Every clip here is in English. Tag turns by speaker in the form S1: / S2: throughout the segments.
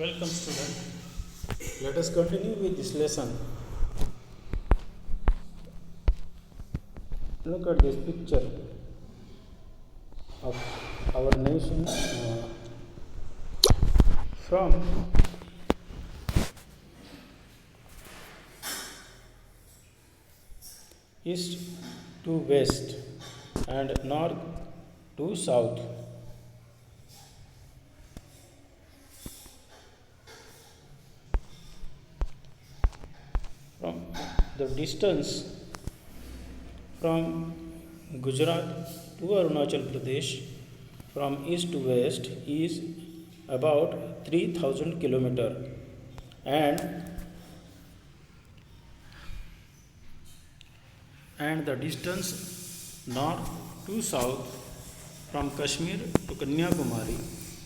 S1: Welcome student. Let us continue with this lesson. Look at this picture of our nation from east to west and north to south. From the distance from Gujarat to Arunachal Pradesh from east to west is about 3000 km, and the distance north to south from Kashmir to Kanyakumari,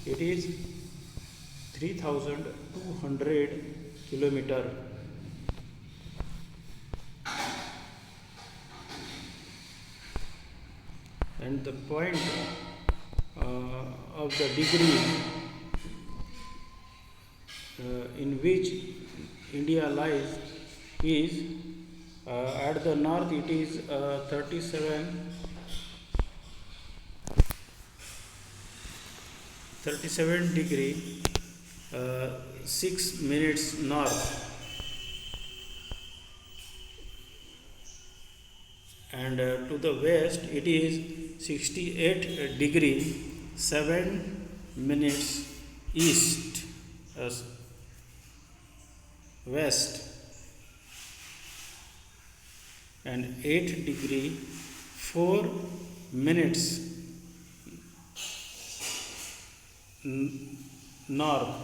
S1: it is 3200 km. And the point of the degree in which India lies is at the north it is 37 degree 6 minutes north, and to the west it is 68 degree 7 minutes east west, and 8 degree 4 minutes north.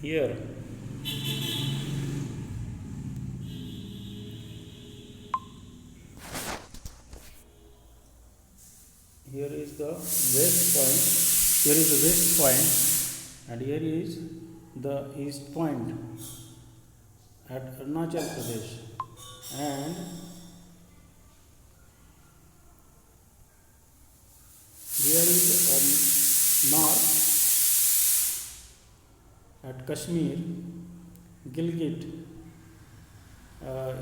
S1: Here is the west point, here is the west point, and here is the east point at Arunachal Pradesh, and here is north at Kashmir, Gilgit,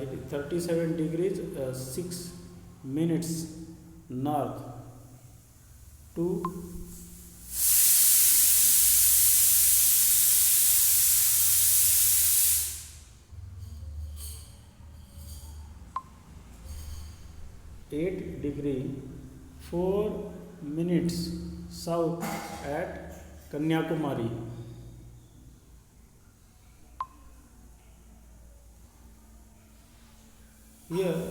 S1: it is 37 degrees 6 minutes north to eight degree 4 minutes south at Kanyakumari. Here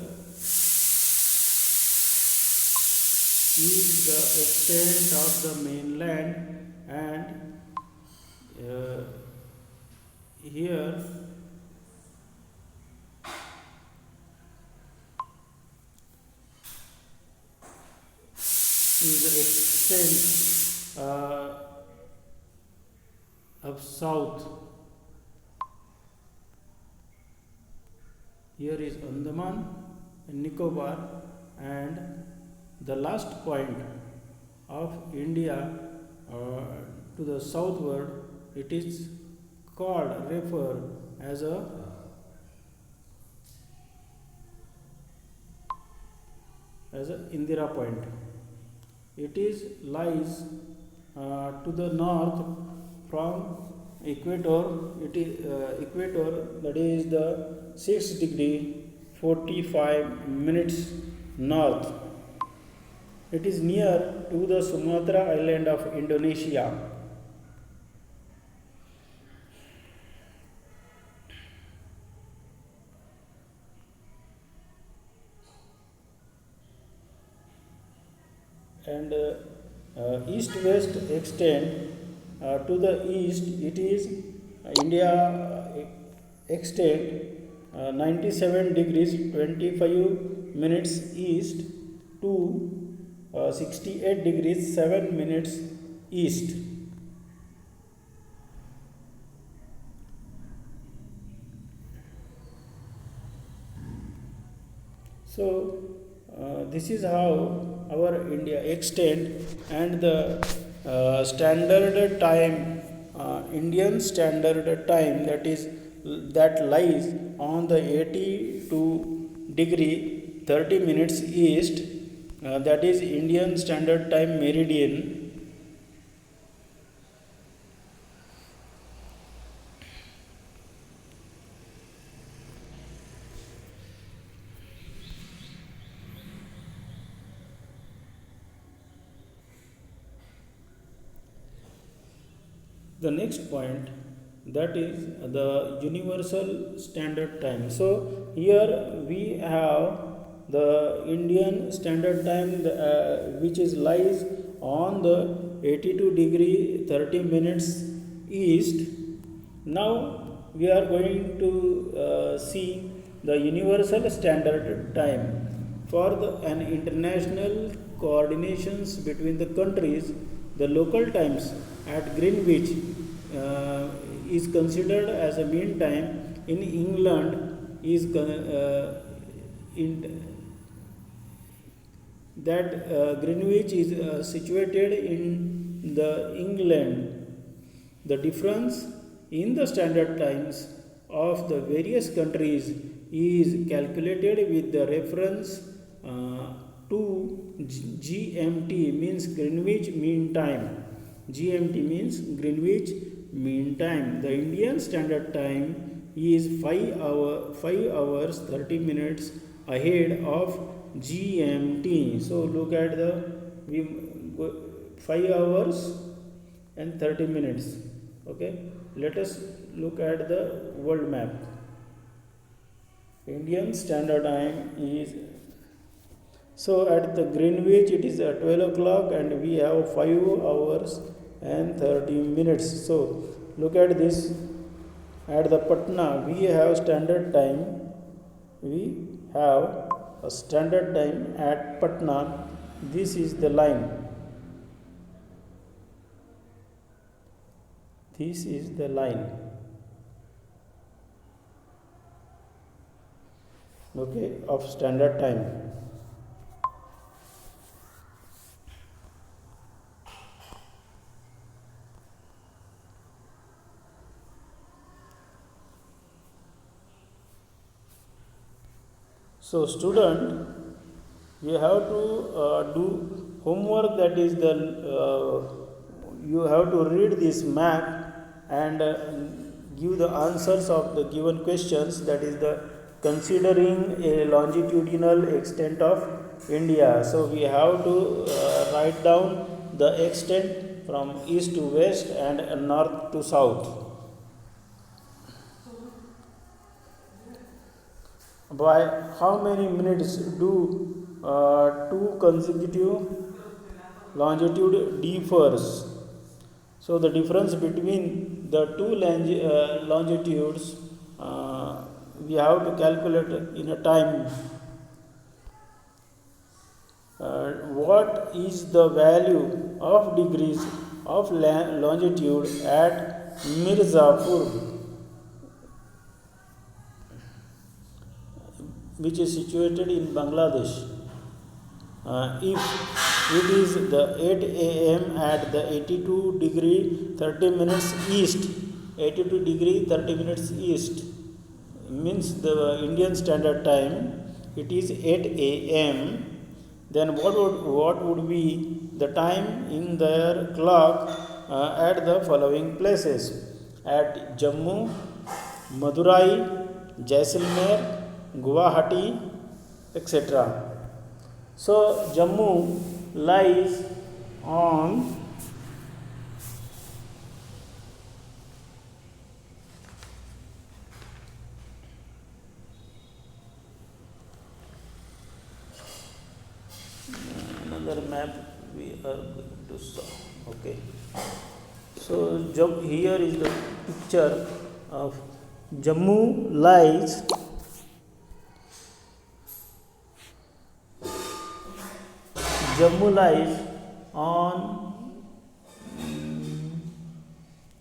S1: is the extent of the mainland, and here is the extent of south. Here is Andaman and Nicobar, and the last point of India to the southward, it is referred as a Indira point. It is lies to the north from equator. It is equator, that is the 6 degree 45 minutes north. It is near to the Sumatra island of Indonesia. And east-west extent. To the east, it is India extent 97 degrees 25 minutes east to 68 degrees 7 minutes east. So this is how our India extend, and the standard time, Indian standard time, that lies on the 82 degree 30 minutes east, that is Indian standard time meridian. The next point, that is the universal standard time. So here we have the Indian standard time, which is lies on the 82 degree 30 minutes east. Now we are going to see the universal standard time for an international coordinations between the countries. The local times at Greenwich is considered as a mean time. In England is Greenwich is situated in the England. The difference in the standard times of the various countries is calculated with the reference to GMT, means Greenwich Mean Time. GMT means Greenwich Mean Time. The Indian Standard Time is 5 hours 30 minutes ahead of GMT. So look at the 5 hours and 30 minutes. Okay, let us look at the world map. Indian Standard Time is, so at the Greenwich it is at 12 o'clock and we have 5 hours and 30 minutes. So look at this. At the Patna we have standard time. We have a standard time at Patna. This is the line. This is the line. Okay, of standard time. So student, you have to do homework, that is you have to read this map and give the answers of the given questions, that is the considering a longitudinal extent of India. So we have to write down the extent from east to west and north to south. By how many minutes do two consecutive longitude differs? So the difference between the two longitudes we have to calculate in a time. What is the value of degrees of longitude at Mirzapur, which is situated in Bangladesh? If it is the 8 a.m. at the 82 degree 30 minutes east, 82 degree 30 minutes east means the Indian Standard Time, it is 8 a.m. Then what would be the time in their clock at the following places? At Jammu, Madurai, Jaisalmer, Guwahati, etc. So Jammu lies on another map we are going to solve. Okay. So here is the picture of Jammu lies on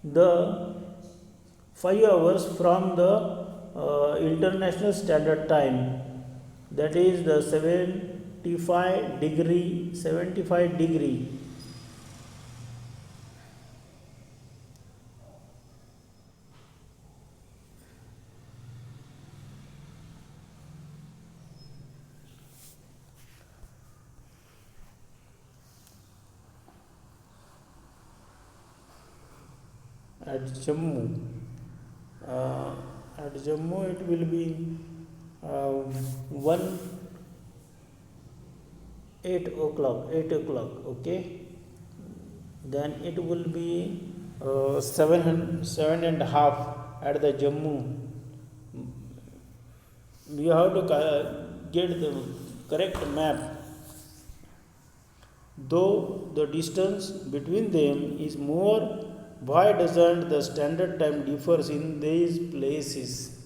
S1: the 5 hours from the international standard time, that is the 75 degree at Jammu. At Jammu it will be 8 o'clock. Okay, then it will be 7 and a half at the Jammu. We have to get the correct map. Though the distance between them is more, why doesn't the standard time differs in these places?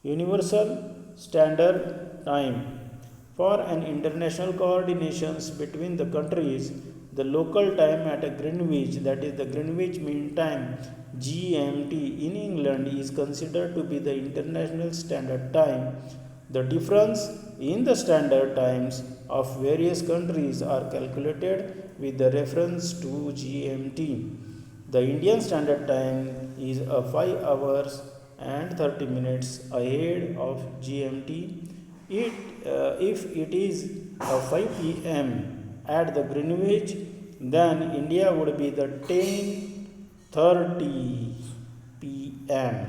S1: Universal standard time. For an international coordinations between the countries, the local time at a Greenwich, that is the Greenwich Mean Time (GMT) in England, is considered to be the international standard time. The difference in the standard times of various countries are calculated with the reference to GMT. The Indian standard time is 5 hours and 30 minutes ahead of GMT. If it is 5 p.m. at the Greenwich, then India would be the 10:30 p.m.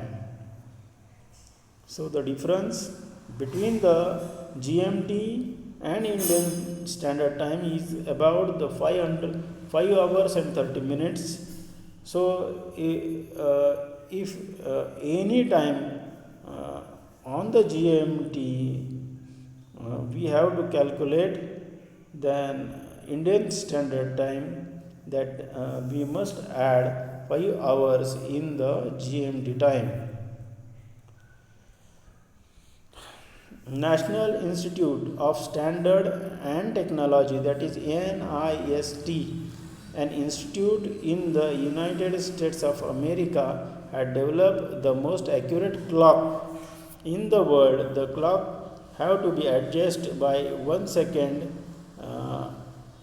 S1: So the difference between the GMT and Indian standard time is about the 5 hours and 30 minutes. So if any time on the GMT we have to calculate, then Indian standard time, that we must add 5 hours in the GMT time. National Institute of Standard and Technology, that is NIST, an institute in the United States of America, had developed the most accurate clock in the world. The clock have to be adjusted by 1 second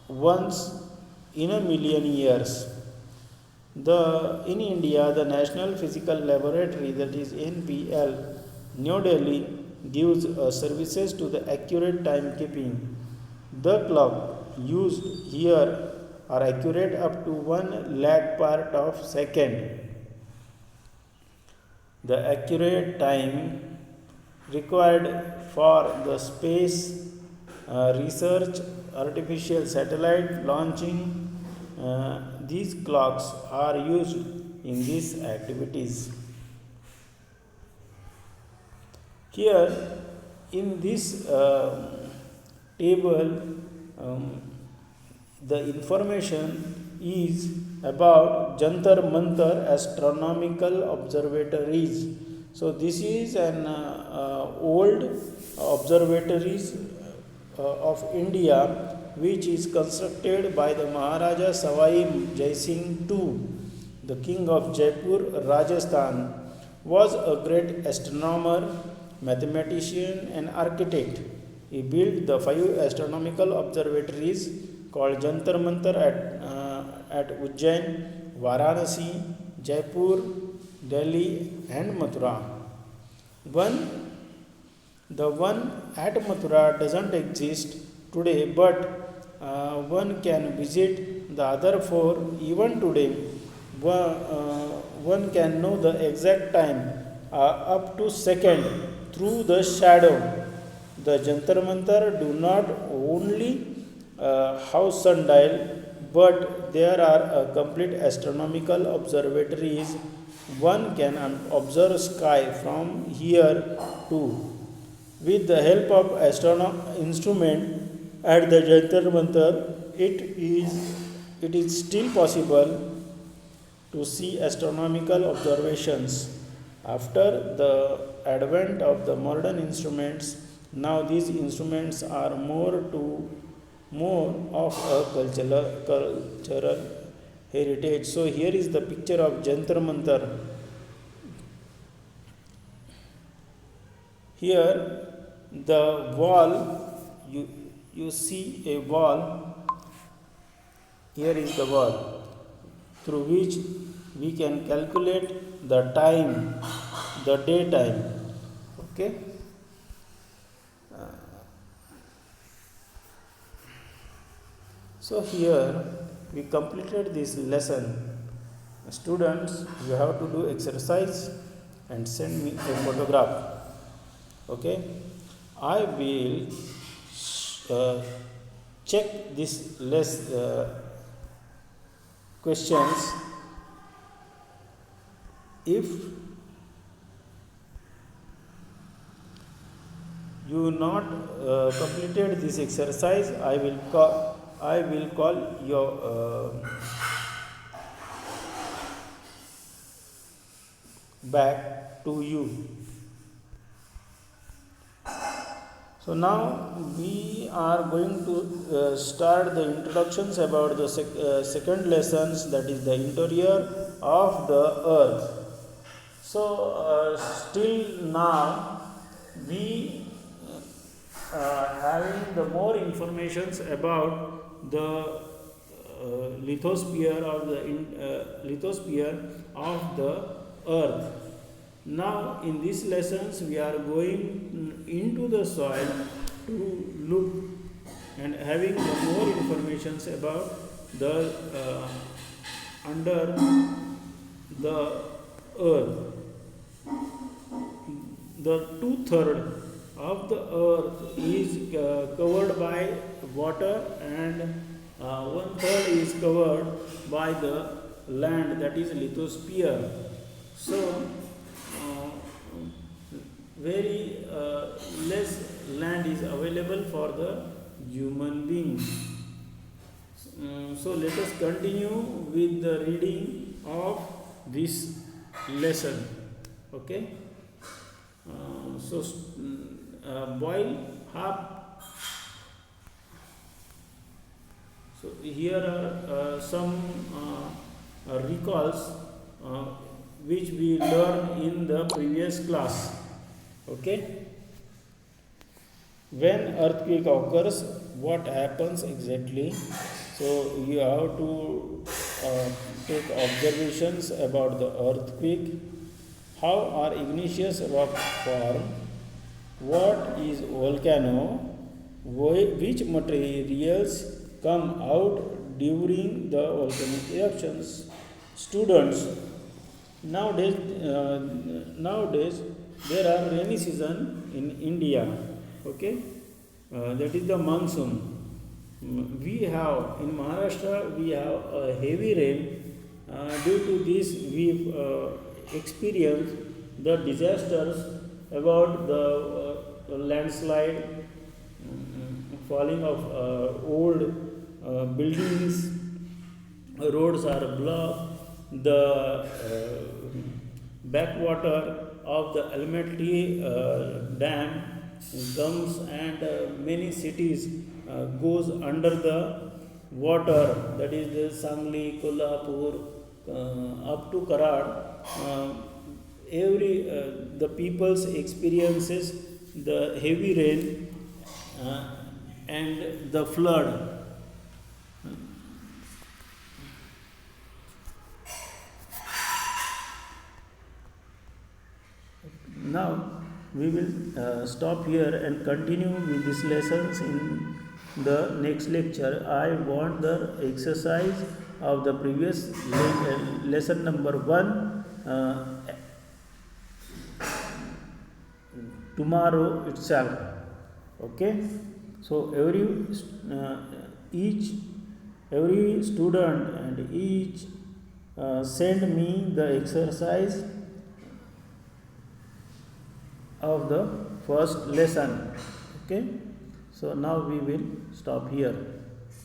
S1: once in a million years. In India, the National Physical Laboratory, that is NPL, New Delhi, gives services to the accurate timekeeping. The clock used here are accurate up to 1 lakh part of second. The accurate time required for the space research, artificial satellite launching, these clocks are used in these activities. Here in this table, the information is about Jantar Mantar astronomical observatories. So this is an old observatories of India, which is constructed by the Maharaja Savai Jai Singh II, the king of Jaipur, Rajasthan. Was a great astronomer, mathematician and architect. He built the 5 astronomical observatories called Jantar Mantar at Ujjain, Varanasi, Jaipur, Delhi and Mathura. The one at Mathura doesn't exist today, but one can visit the other 4 even today. One can know the exact time up to second through the shadow. The Jantar Mantar do not only have sundial, but there are complete astronomical observatories. One can observe sky from here too. With the help of instrument, at the Jantar Mantar, it is still possible to see astronomical observations. After the advent of the modern instruments, now these instruments are more of a cultural heritage. So here is the picture of Jantar Mantar. Here the wall, you see a wall. Here is the wall through which we can calculate the time, the daytime. Okay. So here we completed this lesson. Students, you have to do exercise and send me a photograph. Okay. I will check this questions. If you not completed this exercise, I will call your back to you. So now we are going to start the introductions about the second lessons, that is the interior of the earth. So still now we having the more informations about the lithosphere of the earth. Now in these lessons we are going into the soil to look and having the more informations about the under the earth. The 2/3 of the earth is covered by water, and 1/3 is covered by the land, that is lithosphere. So very less land is available for the human beings. So let us continue with the reading of this lesson. Okay. Boil half. So here are some recalls which we learned in the previous class. Okay. When earthquake occurs, what happens exactly? So you have to take observations about the earthquake. How are igneous rock formed? What is volcano? Which materials come out during the volcanic eruptions? Students, nowadays there are rainy season in India. Okay, that is the monsoon. We have in Maharashtra we have a heavy rain. Due to this, we experience the disasters about the landslide, falling of old buildings, roads are blocked, the backwater of the Almaty dam comes, and many cities goes under the water, that is the Sangli, Kolhapur, up to Karad. The people's experiences the heavy rain and the flood. Now we will stop here and continue with these lessons in the next lecture. I want the exercise of the previous lesson number 1 tomorrow itself. Okay. So every student and each send me the exercise of the first lesson. Okay. So now we will stop here.